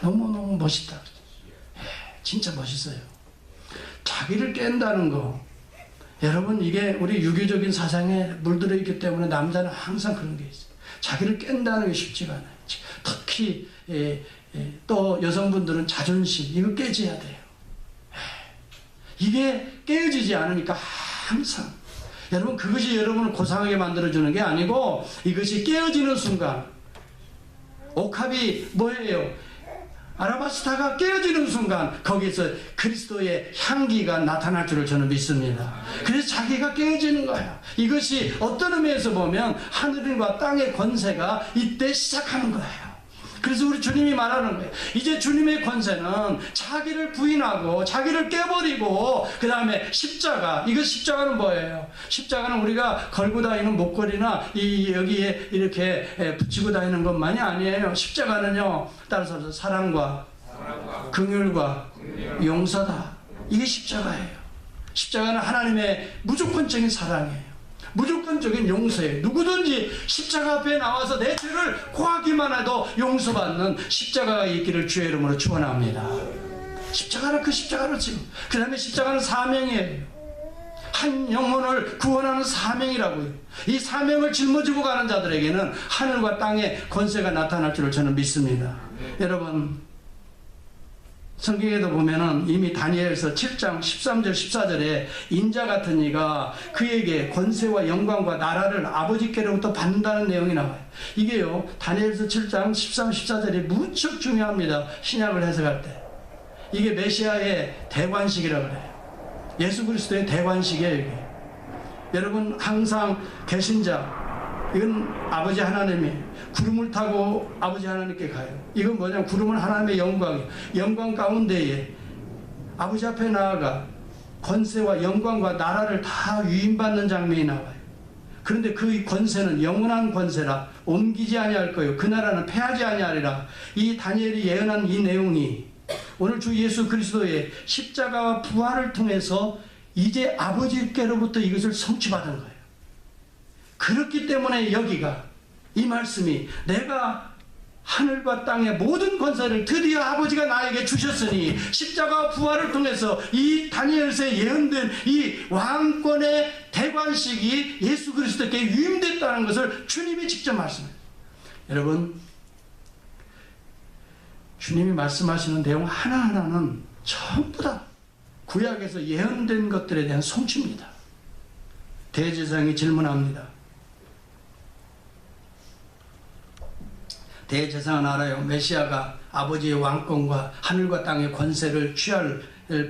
너무너무 멋있다. 진짜 멋있어요. 자기를 깬다는 거. 여러분, 이게 우리 유교적인 사상에 물들어 있기 때문에 남자는 항상 그런 게 있어요. 자기를 깬다는 게 쉽지가 않아요. 특히 또 여성분들은 자존심, 이거 깨져야 돼요. 이게 깨어지지 않으니까 항상, 여러분, 그것이 여러분을 고상하게 만들어주는 게 아니고 이것이 깨어지는 순간, 옥합이 뭐예요? 아라바스타가 깨어지는 순간 거기서 그리스도의 향기가 나타날 줄을 저는 믿습니다. 그래서 자기가 깨어지는 거야. 이것이 어떤 의미에서 보면 하늘과 땅의 권세가 이때 시작하는 거예요. 그래서 우리 주님이 말하는 거예요. 이제 주님의 권세는 자기를 부인하고 자기를 깨버리고 그 다음에 십자가. 이거 십자가는 뭐예요? 십자가는 우리가 걸고 다니는 목걸이나 여기에 이렇게 붙이고 다니는 것만이 아니에요. 십자가는요, 따라서 사랑과 긍휼과 용서다. 이게 십자가예요. 십자가는 하나님의 무조건적인 사랑이에요. 무조건적인 용서예요. 누구든지 십자가 앞에 나와서 내 죄를 고하기만 해도 용서받는 십자가가 있기를 주의 이름으로 축원합니다. 십자가는 그 십자가를 지금, 그 다음에 십자가는 사명이에요. 한 영혼을 구원하는 사명이라고요. 이 사명을 짊어지고 가는 자들에게는 하늘과 땅의 권세가 나타날 줄을 저는 믿습니다. 여러분, 성경에도 보면은 이미 다니엘서 7장 13절 14절에 인자 같은 이가 그에게 권세와 영광과 나라를 아버지께로부터 받는다는 내용이 나와요. 이게요, 다니엘서 7장 13, 14절이 무척 중요합니다. 신약을 해석할 때. 이게 메시아의 대관식이라고 그래요. 예수 그리스도의 대관식이에요, 이게. 여러분, 항상 계신 자, 이건 아버지 하나님이 구름을 타고 아버지 하나님께 가요. 이건 뭐냐면 구름은 하나님의 영광이에요. 영광 가운데에 아버지 앞에 나아가 권세와 영광과 나라를 다 위임받는 장면이 나와요. 그런데 그 권세는 영원한 권세라 옮기지 아니할 거예요. 그 나라는 패하지 아니하리라. 이 다니엘이 예언한 이 내용이 오늘 주 예수 그리스도의 십자가와 부활을 통해서 이제 아버지께로부터 이것을 성취받은 거예요. 그렇기 때문에 여기가 이 말씀이 내가 하늘과 땅의 모든 권세를 드디어 아버지가 나에게 주셨으니 십자가 부활을 통해서 이 다니엘서에 예언된 이 왕권의 대관식이 예수 그리스도께 위임됐다는 것을 주님이 직접 말씀해요. 여러분, 주님이 말씀하시는 내용 하나하나는 전부 다 구약에서 예언된 것들에 대한 성취입니다. 대제사장이 질문합니다. 대제사장은 알아요. 메시아가 아버지의 왕권과 하늘과 땅의 권세를 취할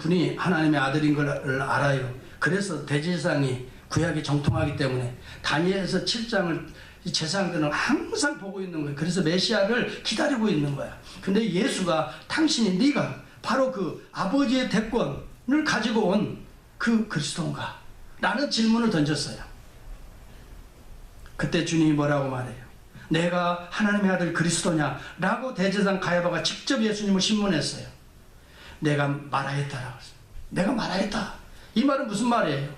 분이 하나님의 아들인 걸 알아요. 그래서 대제사장이 구약에 정통하기 때문에 다니엘서 7장을 제사장들은 항상 보고 있는 거예요. 그래서 메시아를 기다리고 있는 거야. 근데 예수가 당신이 네가 바로 그 아버지의 대권을 가지고 온 그 그리스도인가? 라는 질문을 던졌어요. 그때 주님이 뭐라고 말해요? 내가 하나님의 아들 그리스도냐? 라고 대제사장 가야바가 직접 예수님을 신문했어요. 내가 말하였다라고 했어요. 내가 말하였다. 이 말은 무슨 말이에요?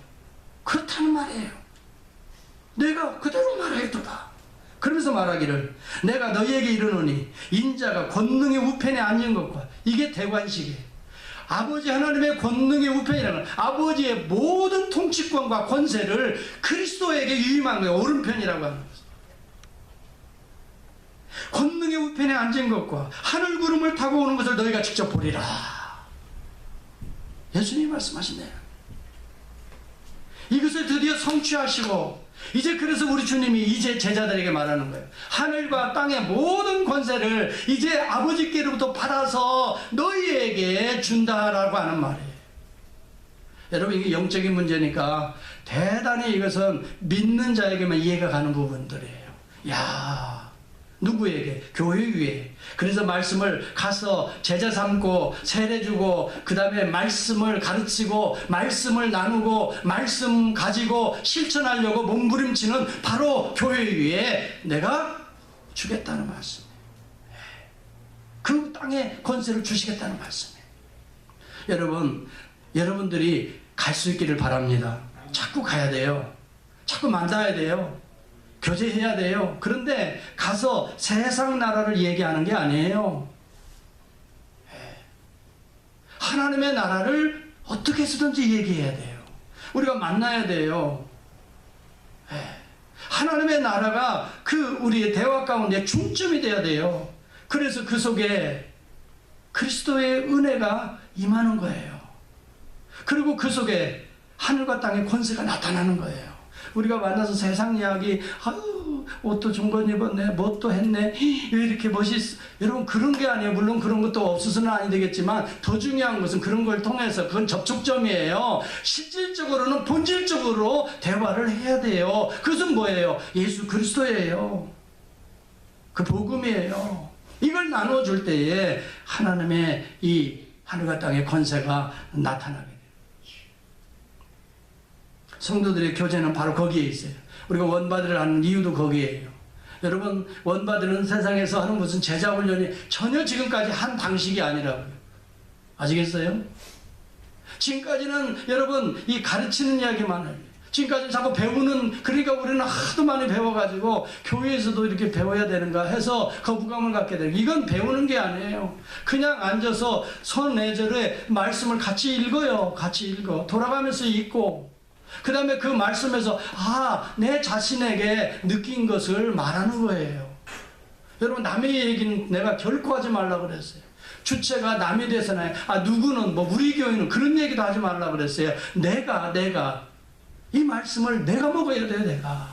그렇다는 말이에요. 내가 그대로 말하였도다. 그러면서 말하기를 내가 너희에게 이르노니 인자가 권능의 우편에 앉은 것과 이게 대관식이에요. 아버지 하나님의 권능의 우편이라는 아버지의 모든 통치권과 권세를 그리스도에게 위임한 거예요. 오른편이라고 하는 거예요. 권능의 우편에 앉은 것과 하늘 구름을 타고 오는 것을 너희가 직접 보리라. 예수님이 말씀하시네요. 이것을 드디어 성취하시고 이제 그래서 우리 주님이 이제 제자들에게 말하는 거예요. 하늘과 땅의 모든 권세를 이제 아버지께로부터 받아서 너희에게 준다라고 하는 말이에요. 여러분, 이게 영적인 문제니까 대단히 이것은 믿는 자에게만 이해가 가는 부분들이에요. 야, 누구에게? 교회 위에. 그래서 말씀을 가서 제자 삼고 세례 주고 그 다음에 말씀을 가르치고 말씀을 나누고 말씀 가지고 실천하려고 몸부림치는 바로 교회 위에 내가 주겠다는 말씀이에요. 그 땅에 권세를 주시겠다는 말씀이에요. 여러분, 여러분들이 갈 수 있기를 바랍니다. 자꾸 가야 돼요. 자꾸 만나야 돼요. 교제해야 돼요. 그런데 가서 세상 나라를 얘기하는 게 아니에요. 하나님의 나라를 어떻게 해서든지 얘기해야 돼요. 우리가 만나야 돼요. 하나님의 나라가 그 우리의 대화 가운데 중점이 돼야 돼요. 그래서 그 속에 그리스도의 은혜가 임하는 거예요. 그리고 그 속에 하늘과 땅의 권세가 나타나는 거예요. 우리가 만나서 세상 이야기, 아유, 옷도 중건 입었네, 뭐 또 했네, 왜 이렇게 멋있어. 여러분, 그런 게 아니에요. 물론 그런 것도 없어서는 아니 되겠지만, 더 중요한 것은 그런 걸 통해서, 그건 접촉점이에요. 실질적으로는 본질적으로 대화를 해야 돼요. 그것은 뭐예요? 예수 그리스도예요. 그 복음이에요. 이걸 나눠줄 때에 하나님의 이 하늘과 땅의 권세가 나타나게 돼요. 성도들의 교제는 바로 거기에 있어요. 우리가 원바디를 하는 이유도 거기에요. 여러분, 원바디는 세상에서 하는 무슨 제자훈련이 전혀 지금까지 한 방식이 아니라고요. 아시겠어요? 지금까지는 여러분 이 가르치는 이야기만 해요. 지금까지는 자꾸 배우는, 그러니까 우리는 하도 많이 배워가지고 교회에서도 이렇게 배워야 되는가 해서 거부감을 갖게 돼요. 이건 배우는 게 아니에요. 그냥 앉아서 손 내절에 말씀을 같이 읽어요. 같이 읽어. 돌아가면서 읽고, 그 다음에 그 말씀에서 내 자신에게 느낀 것을 말하는 거예요. 여러분, 남의 얘기는 내가 결코 하지 말라고 그랬어요. 주체가 남이 돼서는 누구는 뭐 우리 교회는 그런 얘기도 하지 말라고 그랬어요. 내가 이 말씀을 내가 먹어야 돼요. 내가.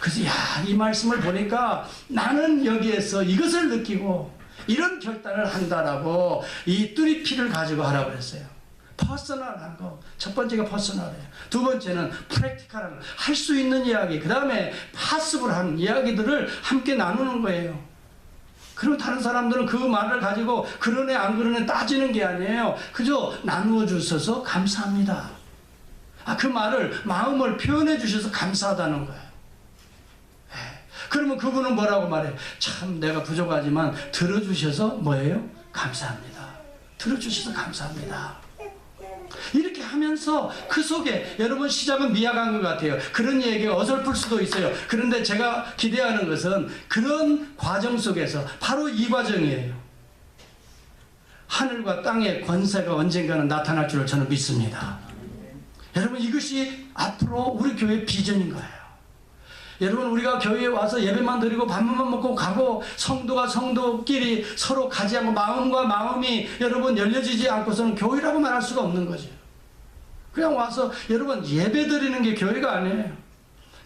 그래서 이 말씀을 보니까 나는 여기에서 이것을 느끼고 이런 결단을 한다라고 이 뚜리피를 가지고 하라고 그랬어요. 퍼스널한 거. 첫 번째가 퍼스널이에요. 두 번째는 프랙티컬한, 할 수 있는 이야기. 그 다음에 파스블한 이야기들을 함께 나누는 거예요. 그리고 다른 사람들은 그 말을 가지고 그러네 안 그러네 따지는 게 아니에요. 그저 나누어 주셔서 감사합니다. 그 말을, 마음을 표현해 주셔서 감사하다는 거예요. 그러면 그분은 뭐라고 말해요? 참 내가 부족하지만 들어주셔서 뭐예요? 감사합니다. 들어주셔서 감사합니다. 이렇게 하면서 그 속에, 여러분 시작은 미약한 것 같아요. 그런 얘기가 어설플 수도 있어요. 그런데 제가 기대하는 것은 그런 과정 속에서 바로 이 과정이에요. 하늘과 땅의 권세가 언젠가는 나타날 줄을 저는 믿습니다. 여러분, 이것이 앞으로 우리 교회의 비전인 거예요. 여러분, 우리가 교회에 와서 예배만 드리고 밥만 먹고 가고 성도가 성도끼리 서로 가지 않고 마음과 마음이 여러분 열려지지 않고서는 교회라고 말할 수가 없는 거죠. 그냥 와서 여러분 예배 드리는 게 교회가 아니에요.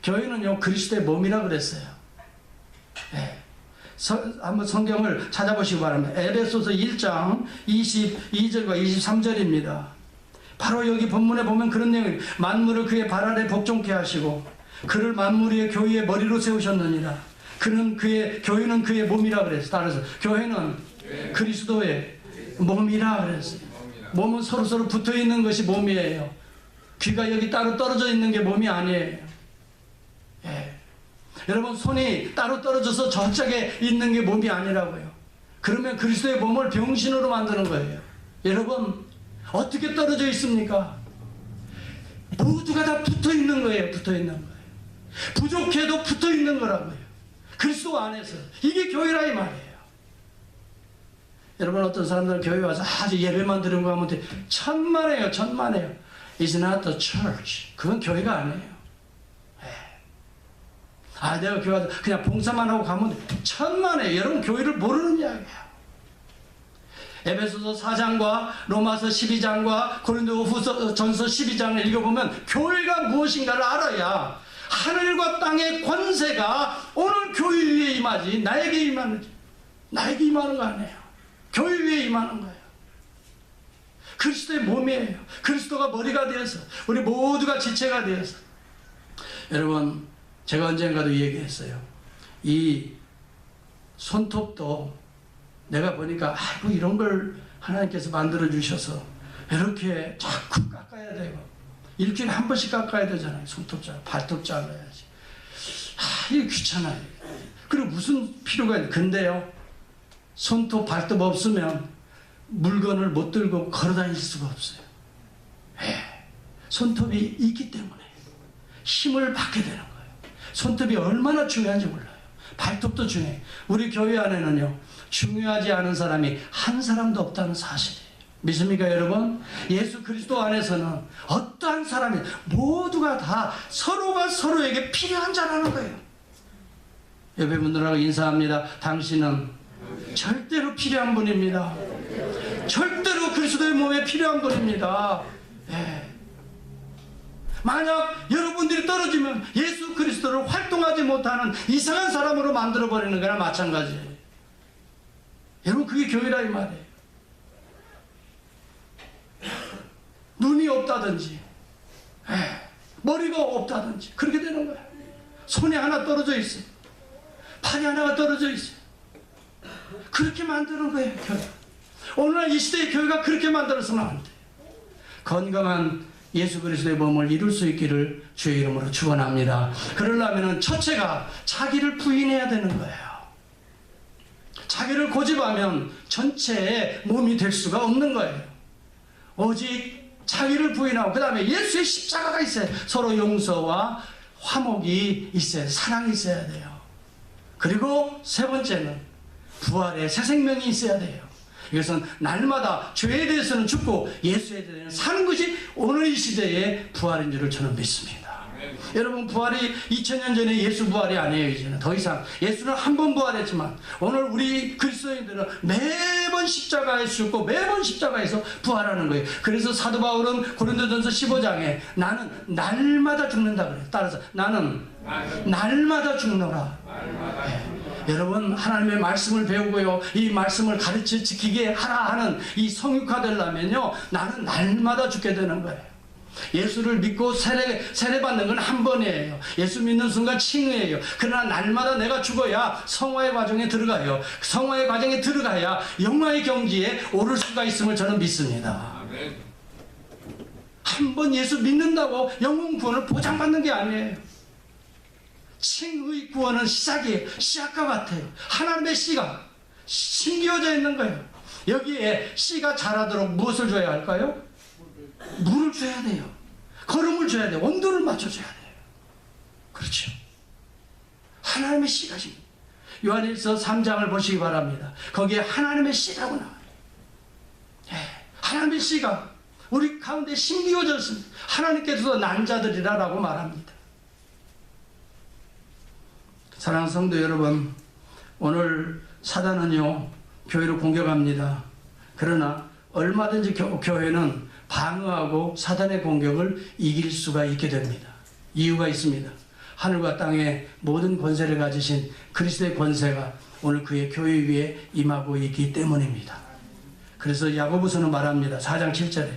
교회는요 그리스도의 몸이라 그랬어요. 한번 성경을 찾아보시기 바랍니다. 에베소서 1장 22절과 23절입니다. 바로 여기 본문에 보면 그런 내용입니다. 만물을 그의 발 아래 복종케 하시고 그를 만물 위의 교회의 머리로 세우셨느니라. 교회는 그의 몸이라 그랬어요. 따라서 교회는 그리스도의 몸이라 그랬어요. 몸은 서로 붙어 있는 것이 몸이에요. 귀가 여기 따로 떨어져 있는 게 몸이 아니에요. 여러분, 손이 따로 떨어져서 저쪽에 있는 게 몸이 아니라고요. 그러면 그리스도의 몸을 병신으로 만드는 거예요. 여러분, 어떻게 떨어져 있습니까? 모두가 다 붙어 있는 거예요. 붙어 있는 거예요. 부족해도 붙어 있는 거라고요. 그리스도 안에서. 이게 교회라 이 말이에요. 여러분, 어떤 사람들은 교회 와서 아주 예배만 드리는 거 하면 천만에요. It's not the church. 그건 교회가 아니에요. 내가 교회 와서 그냥 봉사만 하고 가면 천만에요. 여러분, 교회를 모르는 이야기예요. 에베소서 4장과 로마서 12장과 고린도후서 전서 12장을 읽어보면 교회가 무엇인가를 알아야 하늘과 땅의 권세가 오늘 교회 위에 임하지 나에게 임하는 거 아니에요. 교회 위에 임하는 거예요. 그리스도의 몸이에요. 그리스도가 머리가 되어서 우리 모두가 지체가 되어서. 여러분, 제가 언젠가도 얘기했어요. 이 손톱도 내가 보니까 이런 걸 하나님께서 만들어 주셔서 이렇게 자꾸 깎아야 되고 일주일에 한 번씩 깎아야 되잖아요. 손톱 잘라, 발톱 잘라야지. 이게 귀찮아요. 그리고 무슨 필요가 있는? 근데요, 손톱, 발톱 없으면 물건을 못 들고 걸어 다닐 수가 없어요. 손톱이 있기 때문에 힘을 받게 되는 거예요. 손톱이 얼마나 중요한지 몰라요. 발톱도 중요해요. 우리 교회 안에는요, 중요하지 않은 사람이 한 사람도 없다는 사실이에요. 믿습니까 여러분? 예수 그리스도 안에서는 어떠한 사람이 모두가 다 서로가 서로에게 필요한 자라는 거예요. 옆에 분들하고 인사합니다. 당신은 절대로 필요한 분입니다. 절대로 그리스도의 몸에 필요한 분입니다. 예. 만약 여러분들이 떨어지면 예수 그리스도를 활동하지 못하는 이상한 사람으로 만들어버리는 거나 마찬가지예요. 여러분 그게 교회라 이 말이에요. 눈이 없다든지 머리가 없다든지 그렇게 되는 거예요. 손이 하나 떨어져 있어요. 팔이 하나가 떨어져 있어요. 그렇게 만드는 거예요 교회. 오늘날 이 시대의 교회가 그렇게 만들어서는 안 돼요. 건강한 예수 그리스도의 몸을 이룰 수 있기를 주의 이름으로 축원합니다. 그러려면 첫째가 자기를 부인해야 되는 거예요. 자기를 고집하면 전체의 몸이 될 수가 없는 거예요. 오직 자기를 부인하고 그 다음에 예수의 십자가가 있어요. 서로 용서와 화목이 있어야 돼요. 사랑이 있어야 돼요. 그리고 세 번째는 부활의 새 생명이 있어야 돼요. 이것은 날마다 죄에 대해서는 죽고 예수에 대해서는 사는 것이 오늘 이 시대의 부활인 줄을 저는 믿습니다. 여러분 부활이 2000년 전에 예수 부활이 아니에요. 이제는 더 이상 예수는 한 번 부활했지만 오늘 우리 그리스도인들은 매번 십자가에 죽고 매번 십자가에서 부활하는 거예요. 그래서 사도 바울은 고린도전서 15장에 나는 날마다 죽는다 그래요. 따라서 나는 날마다 죽노라. 여러분 하나님의 말씀을 배우고요 이 말씀을 가르쳐 지키게 하라 하는 이 성육화되려면요 나는 날마다 죽게 되는 거예요. 예수를 믿고 세례받는 건 한 번이에요. 예수 믿는 순간 칭의예요. 그러나 날마다 내가 죽어야 성화의 과정에 들어가요. 성화의 과정에 들어가야 영화의 경지에 오를 수가 있음을 저는 믿습니다. 한 번 예수 믿는다고 영혼 구원을 보장받는 게 아니에요. 칭의 구원은 시작이에요. 시작과 같아요. 하나님의 씨가 심겨져 있는 거예요. 여기에 씨가 자라도록 무엇을 줘야 할까요? 물을 줘야 돼요. 거름을 줘야 돼요. 온도를 맞춰줘야 돼요. 그렇죠. 하나님의 씨가 있습니다. 요한일서 3장을 보시기 바랍니다. 거기에 하나님의 씨라고 나와요. 하나님의 씨가 우리 가운데 심겨졌습니다. 하나님께서 난 자들이라고 말합니다. 사랑하는 성도 여러분, 오늘 사단은요 교회를 공격합니다. 그러나 얼마든지 교회는 방어하고 사단의 공격을 이길 수가 있게 됩니다. 이유가 있습니다. 하늘과 땅의 모든 권세를 가지신 그리스도의 권세가 오늘 그의 교회 위에 임하고 있기 때문입니다. 그래서 야고보서는 말합니다. 4장 7절에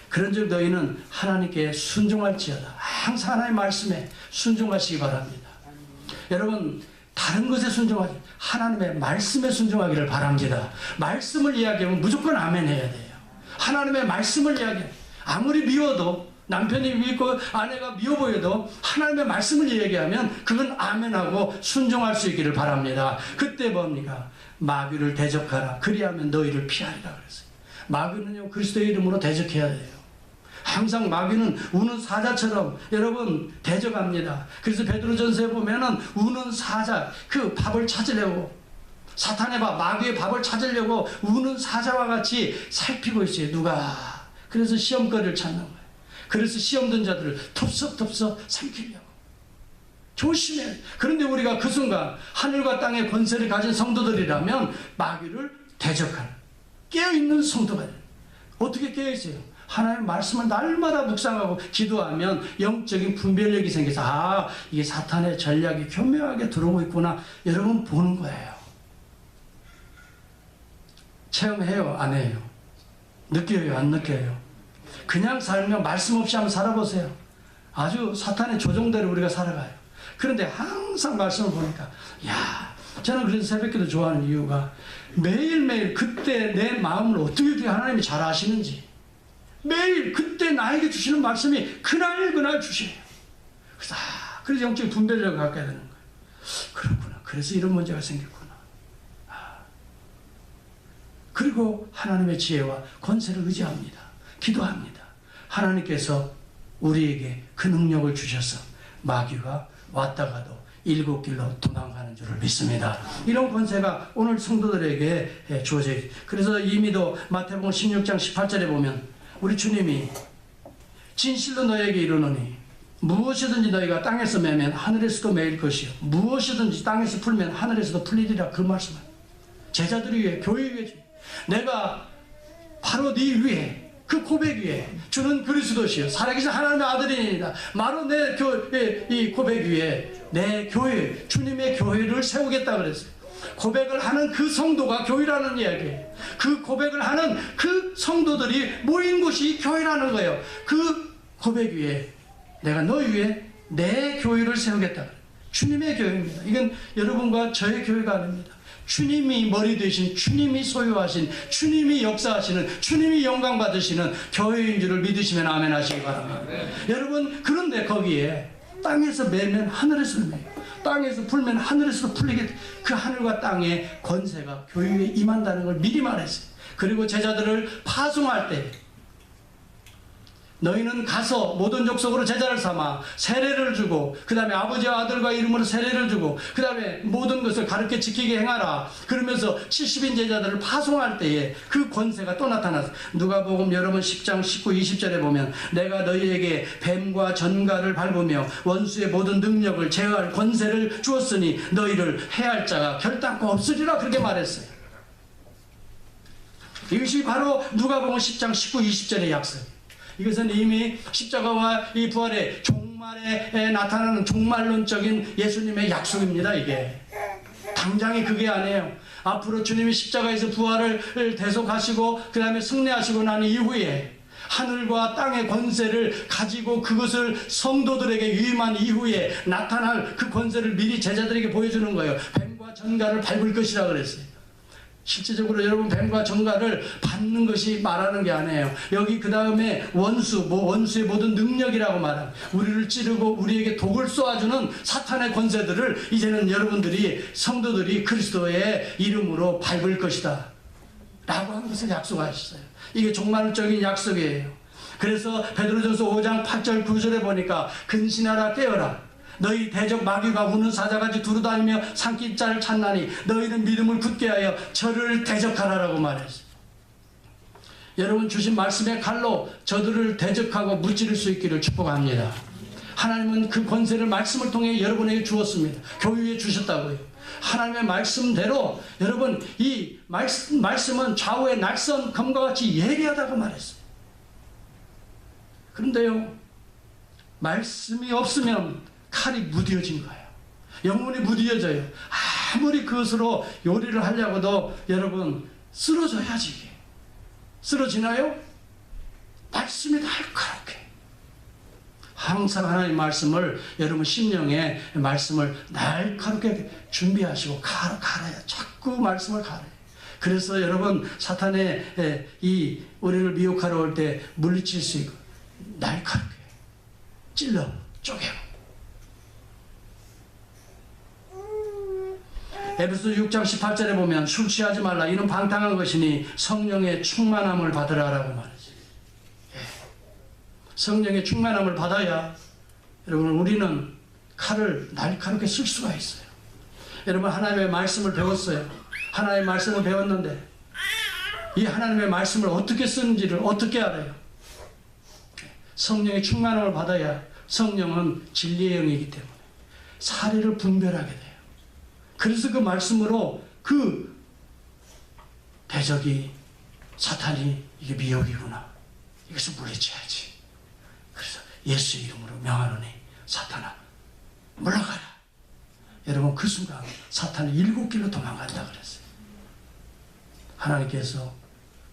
그런즉 너희는 하나님께 순종할지어다. 항상 하나님의 말씀에 순종하시기 바랍니다. 여러분 다른 것에 순종하지 하나님의 말씀에 순종하기를 바랍니다. 말씀을 이야기하면 무조건 아멘 해야 돼요. 하나님의 말씀을 이야기해. 아무리 미워도 남편이 미워 아내가 미워 보여도 하나님의 말씀을 이야기하면 그건 아멘하고 순종할 수 있기를 바랍니다. 그때 뭡니까? 마귀를 대적하라. 그리하면 너희를 피하리라 그랬어요. 마귀는요 그리스도의 이름으로 대적해야 돼요. 항상 마귀는 우는 사자처럼 여러분 대적합니다. 그래서 베드로전서에 보면은 우는 사자 그 밥을 찾으려고 사탄의 밥 마귀의 밥을 찾으려고 우는 사자와 같이 살피고 있어요. 누가 그래서 시험거리를 찾는 거예요. 그래서 시험 든 자들을 톱석톱석 삼키려고 조심해. 그런데 우리가 그 순간 하늘과 땅의 권세를 가진 성도들이라면 마귀를 대적하는 깨어있는 성도가 돼요. 어떻게 깨어있어요? 하나님의 말씀을 날마다 묵상하고 기도하면 영적인 분별력이 생겨서 아 이게 사탄의 전략이 교묘하게 들어오고 있구나 여러분 보는 거예요. 체험해요? 안 해요? 느껴요? 안 느껴요? 그냥 살면 말씀 없이 한번 살아보세요. 아주 사탄의 조종대로 우리가 살아가요. 그런데 항상 말씀을 보니까 야 저는 그래서 새벽기도 좋아하는 이유가 매일매일 그때 내 마음을 어떻게 하나님이 잘 아시는지 매일 그때 나에게 주시는 말씀이 그날 주셔요. 그래서 영적인 분별력을 갖게 되는 거예요. 그렇구나. 그래서 이런 문제가 생겼구나. 그리고 하나님의 지혜와 권세를 의지합니다. 기도합니다. 하나님께서 우리에게 그 능력을 주셔서 마귀가 왔다가도 일곱 길로 도망가는 줄을 믿습니다. 이런 권세가 오늘 성도들에게 주어져 있습니다. 그래서 이미도 마태복음 16장 18절에 보면 우리 주님이 진실로 너에게 이르노니 무엇이든지 너희가 땅에서 매면 하늘에서도 매일 것이요 무엇이든지 땅에서 풀면 하늘에서도 풀리리라, 그 말씀을 제자들이 위해, 교회 위해, 내가 바로 네 위에, 그 고백 위에 주는 그리스도시요 살아계신 하나님의 아들이니라, 바로 이 고백 위에 내 교회, 주님의 교회를 세우겠다 그랬어요. 고백을 하는 그 성도가 교회라는 이야기예요. 그 고백을 하는 그 성도들이 모인 곳이 교회라는 거예요. 그 고백 위에 내가 너희 위에 내 교회를 세우겠다. 주님의 교회입니다. 이건 여러분과 저의 교회가 아닙니다. 주님이 머리 되신, 주님이 소유하신, 주님이 역사하시는, 주님이 영광 받으시는 교회인 줄을 믿으시면 아멘 하시기 바랍니다. 여러분, 그런데 거기에 땅에서 매면 하늘에서 매요, 땅에서 풀면 하늘에서 풀리게, 그 하늘과 땅의 권세가 교회에 임한다는 걸 미리 말했어요. 그리고 제자들을 파송할 때 너희는 가서 모든 족속으로 제자를 삼아 세례를 주고, 그 다음에 아버지와 아들과 이름으로 세례를 주고, 그 다음에 모든 것을 가르쳐 지키게 행하라. 그러면서 70인 제자들을 파송할 때에 그 권세가 또 나타났어요. 누가복음 여러분 10장 19, 20절에 보면 내가 너희에게 뱀과 전갈을 밟으며 원수의 모든 능력을 제어할 권세를 주었으니 너희를 해할 자가 결단코 없으리라, 그렇게 말했어요. 이것이 바로 누가복음 10장 19, 20절의 약속. 이것은 이미 십자가와 이 부활의 종말에 나타나는 종말론적인 예수님의 약속입니다. 이게 당장이 그게 아니에요. 앞으로 주님이 십자가에서 부활을 대속하시고 그 다음에 승리하시고 난 이후에 하늘과 땅의 권세를 가지고 그것을 성도들에게 위임한 이후에 나타날 그 권세를 미리 제자들에게 보여주는 거예요. 뱀과 전갈을 밟을 것이라 그랬어요. 실제적으로 여러분, 뱀과 전갈을 받는 것이 말하는 게 아니에요. 여기 그 다음에 원수의 모든 능력이라고 말합니다. 우리를 찌르고 우리에게 독을 쏘아주는 사탄의 권세들을 이제는 여러분들이, 성도들이 그리스도의 이름으로 밟을 것이다 라고 한 것을 약속하셨어요. 이게 종말적인 약속이에요. 그래서 베드로전서 5장 8절 9절에 보니까 근신하라, 깨어라, 너희 대적 마귀가 우는 사자같이 두루다니며 삼킬 자를 찾나니 너희는 믿음을 굳게 하여 저를 대적하라라고 말했어요. 여러분, 주신 말씀의 칼로 저들을 대적하고 무찌를 수 있기를 축복합니다. 하나님은 그 권세를 말씀을 통해 여러분에게 주었습니다. 교회에 주셨다고요. 하나님의 말씀대로 여러분, 이 말씀은 좌우의 날선 검과 같이 예리하다고 말했어요. 그런데요, 말씀이 없으면 칼이 무뎌진 거예요. 영혼이 무뎌져요. 아무리 그것으로 요리를 하려고도 여러분 쓰러져야지. 이게 쓰러지나요? 말씀이 날카롭게, 항상 하나님의 말씀을, 여러분 심령에 말씀을 날카롭게 준비하시고 갈아요. 자꾸 말씀을 갈아요. 그래서 여러분, 사탄의 이 우리를 미혹하러 올 때 물리칠 수 있고 날카롭게 찔러 쪼개고. 에베소 6장 18절에 보면 술 취하지 말라, 이는 방탕한 것이니 성령의 충만함을 받으라라고 말하지. 성령의 충만함을 받아야 여러분, 우리는 칼을 날카롭게 쓸 수가 있어요. 여러분, 하나님의 말씀을 배웠어요. 하나님의 말씀을 배웠는데 이 하나님의 말씀을 어떻게 쓰는지를 어떻게 알아요? 성령의 충만함을 받아야, 성령은 진리의 영이기 때문에 사리를 분별하게 돼요. 그래서 그 말씀으로 그 대적이, 사탄이, 이게 미혹이구나, 이것을 물리쳐야지. 그래서 예수 이름으로 명하노니 사탄아 물러가라. 여러분, 그 순간 사탄은 7길로 도망간다 그랬어요. 하나님께서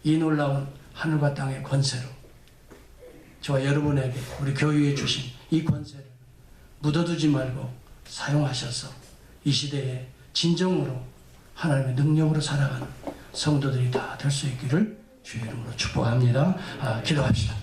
이 놀라운 하늘과 땅의 권세로 저와 여러분에게, 우리 교회에 주신 이 권세를 묻어두지 말고 사용하셔서 이 시대에 진정으로 하나님의 능력으로 살아가는 성도들이 다 될 수 있기를 주의 이름으로 축복합니다. 기도합시다.